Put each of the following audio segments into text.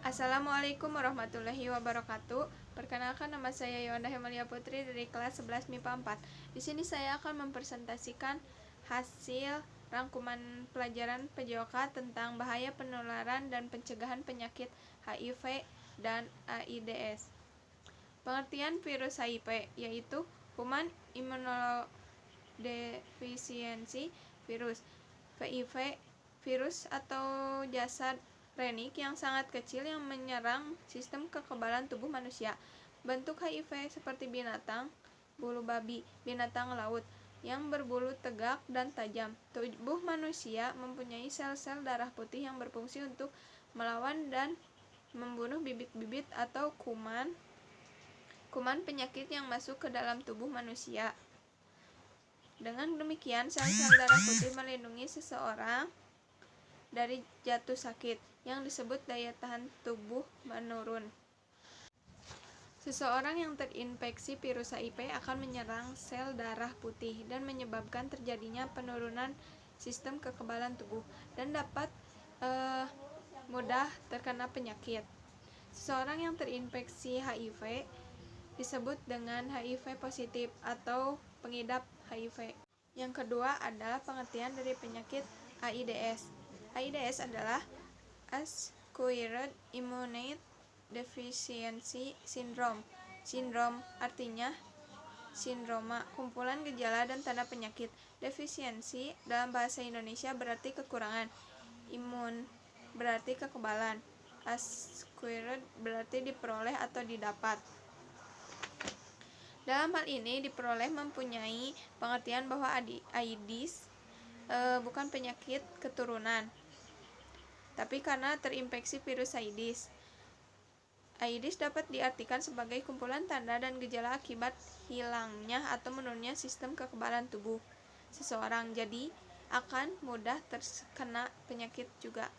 Assalamualaikum warahmatullahi wabarakatuh. Perkenalkan, nama saya Yonda Hemalia Putri dari kelas 11 MIPA 4. Di sini saya akan mempresentasikan hasil rangkuman pelajaran PJOK tentang bahaya penularan dan pencegahan penyakit HIV dan AIDS. Pengertian virus HIV yaitu Human Immunodeficiency Virus. HIV virus atau jasad renik yang sangat kecil yang menyerang sistem kekebalan tubuh manusia. Bentuk HIV seperti binatang bulu babi, binatang laut yang berbulu tegak dan tajam. Tubuh manusia mempunyai sel-sel darah putih yang berfungsi untuk melawan dan membunuh bibit-bibit atau kuman penyakit yang masuk ke dalam tubuh manusia. Dengan demikian, sel-sel darah putih melindungi seseorang dari jatuh sakit, yang disebut daya tahan tubuh menurun. Seseorang yang terinfeksi virus HIV akan menyerang sel darah putih dan menyebabkan terjadinya penurunan sistem kekebalan tubuh dan dapat mudah terkena penyakit. Seseorang yang terinfeksi HIV disebut dengan HIV positif atau pengidap HIV. Yang kedua adalah pengertian dari penyakit AIDS. AIDS adalah Acquired Immune Deficiency Syndrome. Sindrom artinya sindroma, kumpulan gejala dan tanda penyakit. Defisiensi dalam bahasa Indonesia berarti kekurangan. Imun berarti kekebalan. Acquired berarti diperoleh atau didapat. Dalam hal ini diperoleh mempunyai pengertian bahwa AIDS bukan penyakit keturunan, tapi karena terinfeksi virus AIDS. AIDS dapat diartikan sebagai kumpulan tanda dan gejala akibat hilangnya atau menurunnya sistem kekebalan tubuh seseorang, jadi akan mudah terkena penyakit juga.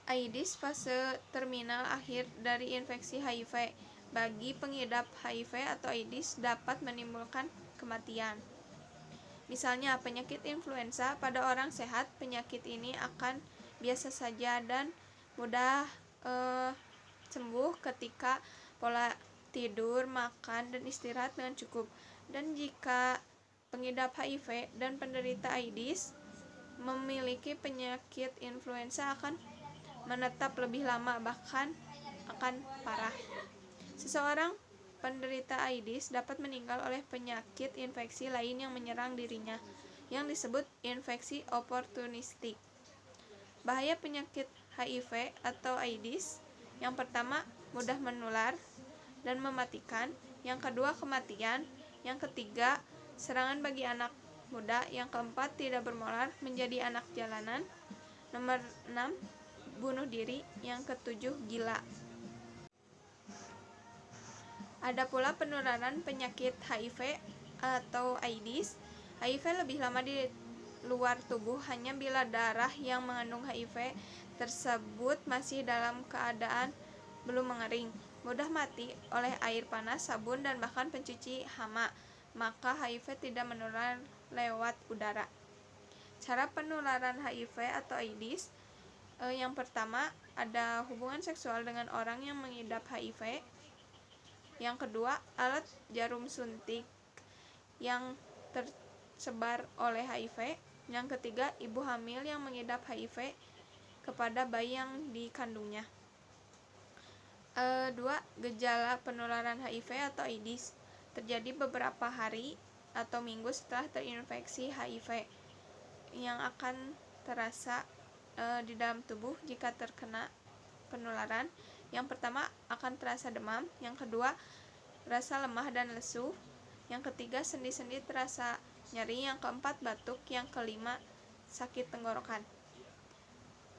AIDS fase terminal akhir dari infeksi HIV. Bagi pengidap HIV atau AIDS dapat menimbulkan kematian. Misalnya penyakit influenza pada orang sehat, penyakit ini akan biasa saja dan mudah sembuh ketika pola tidur, makan, dan istirahat dengan cukup. Dan jika pengidap HIV dan penderita AIDS memiliki penyakit influenza akan menetap lebih lama, bahkan akan parah. Seseorang penderita AIDS dapat meninggal oleh penyakit infeksi lain yang menyerang dirinya, yang disebut infeksi oportunistik. Bahaya penyakit HIV atau AIDS: yang pertama, mudah menular dan mematikan. Yang kedua, kematian. Yang ketiga, serangan bagi anak muda. Yang keempat, tidak bermolar, menjadi anak jalanan. Nomor 6, bunuh diri. Yang ketujuh, gila. Ada pula penularan penyakit HIV atau AIDS. HIV lebih lama di luar tubuh hanya bila darah yang mengandung HIV tersebut masih dalam keadaan belum mengering, mudah mati oleh air panas, sabun, dan bahkan pencuci hama, maka HIV tidak menular lewat udara. Cara penularan HIV atau AIDS: yang pertama, ada hubungan seksual dengan orang yang mengidap HIV. Yang kedua, alat jarum suntik yang tersebar oleh HIV. Yang ketiga, ibu hamil yang mengidap HIV kepada bayi yang dikandungnya. 2. Gejala penularan HIV atau AIDS terjadi beberapa hari atau minggu setelah terinfeksi HIV, yang akan terasa di dalam tubuh jika terkena penularan. Yang pertama, akan terasa demam. Yang kedua, rasa lemah dan lesu. Yang ketiga, sendi-sendi terasa nyeri. Yang keempat, batuk. Yang kelima, sakit tenggorokan.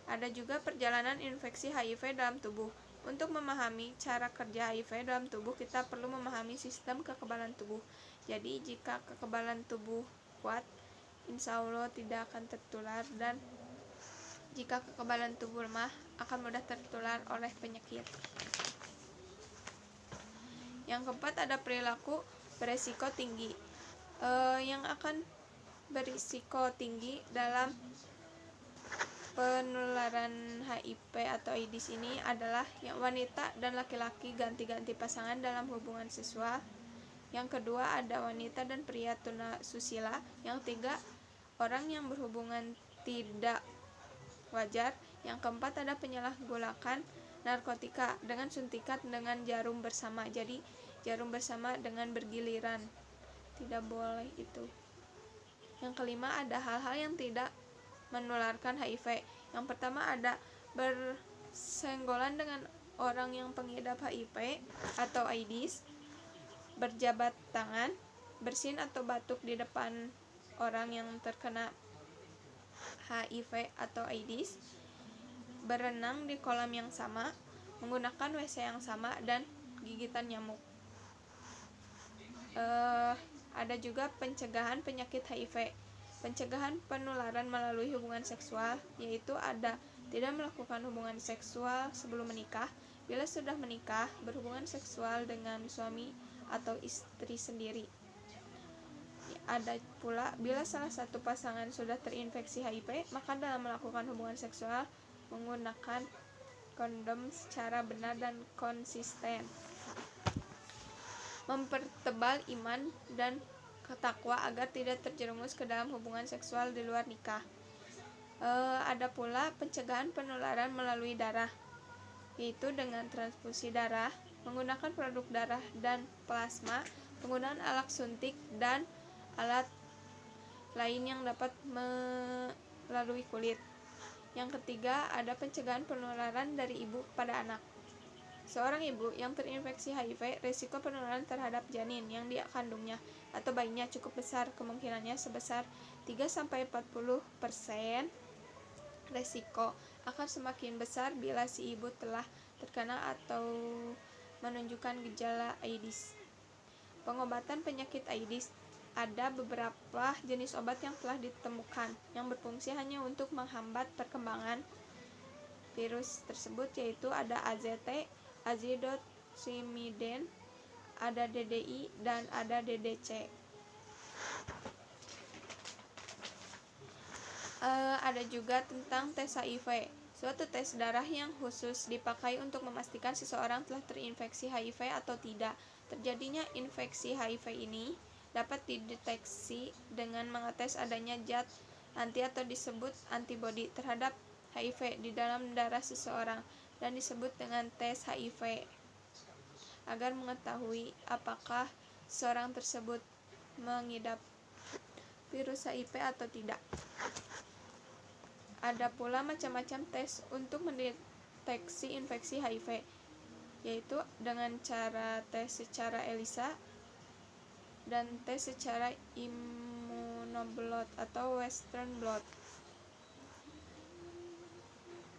Ada juga perjalanan infeksi HIV dalam tubuh. Untuk memahami cara kerja HIV dalam tubuh, kita perlu memahami sistem kekebalan tubuh. Jadi, jika kekebalan tubuh kuat, insya Allah tidak akan tertular, dan jika kekebalan tubuh lemah, akan mudah tertular oleh penyakit. Yang keempat, ada perilaku beresiko tinggi. Yang akan berisiko tinggi dalam penularan HIV atau AIDS ini adalah yang wanita dan laki-laki ganti-ganti pasangan dalam hubungan seksual. Yang kedua ada wanita dan pria tuna susila. Yang ketiga orang yang berhubungan tidak wajar. Yang keempat ada penyalahgunaan narkotika dengan suntikan dengan jarum bersama. Jadi jarum bersama dengan bergiliran, tidak boleh itu. Yang kelima ada hal-hal yang tidak menularkan HIV. Yang pertama ada bersenggolan dengan orang yang pengidap HIV atau AIDS, berjabat tangan, bersin atau batuk di depan orang yang terkena HIV atau AIDS, berenang di kolam yang sama, menggunakan WC yang sama, dan gigitan nyamuk. Ada juga pencegahan penyakit HIV. Pencegahan penularan melalui hubungan seksual, yaitu ada tidak melakukan hubungan seksual sebelum menikah, bila sudah menikah, berhubungan seksual dengan suami atau istri sendiri. Ada pula bila salah satu pasangan sudah terinfeksi HIV, maka dalam melakukan hubungan seksual menggunakan kondom secara benar dan konsisten. Mempertebal iman dan takwa agar tidak terjerumus ke dalam hubungan seksual di luar nikah. Ada pula pencegahan penularan melalui darah, yaitu dengan transfusi darah, menggunakan produk darah dan plasma, penggunaan alat suntik, dan alat lain yang dapat melalui kulit. Yang ketiga ada pencegahan penularan dari ibu pada anak. Seorang ibu yang terinfeksi HIV, risiko penularan terhadap janin yang dia kandungnya atau bayinya cukup besar, kemungkinannya sebesar 3-40%. Risiko akan semakin besar bila si ibu telah terkena atau menunjukkan gejala AIDS. Pengobatan penyakit AIDS. Ada beberapa jenis obat yang telah ditemukan yang berfungsi hanya untuk menghambat perkembangan virus tersebut, yaitu ada AZT, azidosimiden, ada DDI, dan ada DDC. Ada juga tentang tes HIV, suatu tes darah yang khusus dipakai untuk memastikan seseorang telah terinfeksi HIV atau tidak. Terjadinya infeksi HIV ini dapat dideteksi dengan mengetes adanya zat anti atau disebut antibodi terhadap HIV di dalam darah seseorang, dan disebut dengan tes HIV, agar mengetahui apakah seorang tersebut mengidap virus HIV atau tidak. Ada pula macam-macam tes untuk mendeteksi infeksi HIV, yaitu dengan cara tes secara ELISA dan tes secara immunoblot atau Western blot.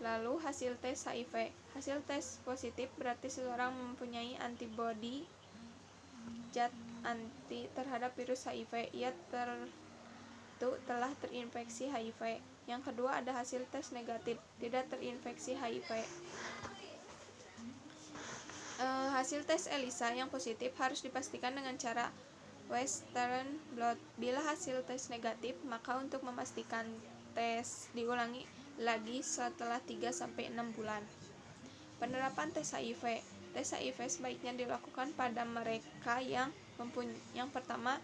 Lalu hasil tes HIV. Hasil tes positif berarti seseorang mempunyai antibodi zat anti terhadap virus HIV. Ia telah terinfeksi HIV. Yang kedua ada hasil tes negatif, tidak terinfeksi HIV. Hasil tes ELISA yang positif harus dipastikan dengan cara Western blot. Bila hasil tes negatif, maka untuk memastikan tes diulangi lagi setelah 3-6 bulan. Penerapan tes HIV. Tes HIV sebaiknya dilakukan pada mereka yang pertama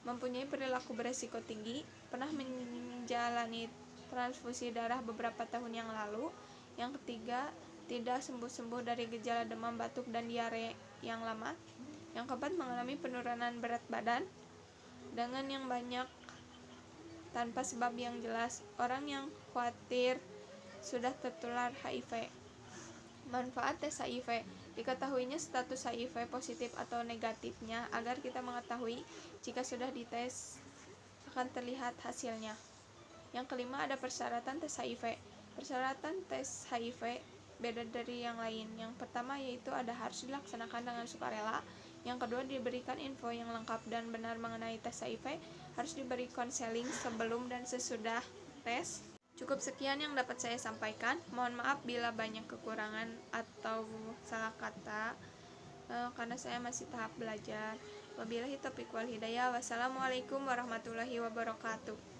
mempunyai perilaku beresiko tinggi, pernah menjalani transfusi darah beberapa tahun yang lalu. Yang ketiga, tidak sembuh-sembuh dari gejala demam, batuk, dan diare yang lama. Yang keempat, mengalami penurunan berat badan dengan yang banyak tanpa sebab yang jelas. Orang yang khawatir sudah tertular HIV. Manfaat tes HIV. Diketahuinya status HIV positif atau negatifnya agar kita mengetahui jika sudah dites akan terlihat hasilnya. Yang kelima ada persyaratan tes HIV. Persyaratan tes HIV beda dari yang lain. Yang pertama yaitu harus dilaksanakan dengan sukarela. Yang kedua, diberikan info yang lengkap dan benar mengenai tes HIV. Harus diberi konseling sebelum dan sesudah tes. Cukup sekian yang dapat saya sampaikan. Mohon maaf bila banyak kekurangan atau salah kata, karena saya masih tahap belajar. Wabillahi taufiq wal hidayah. Wassalamualaikum warahmatullahi wabarakatuh.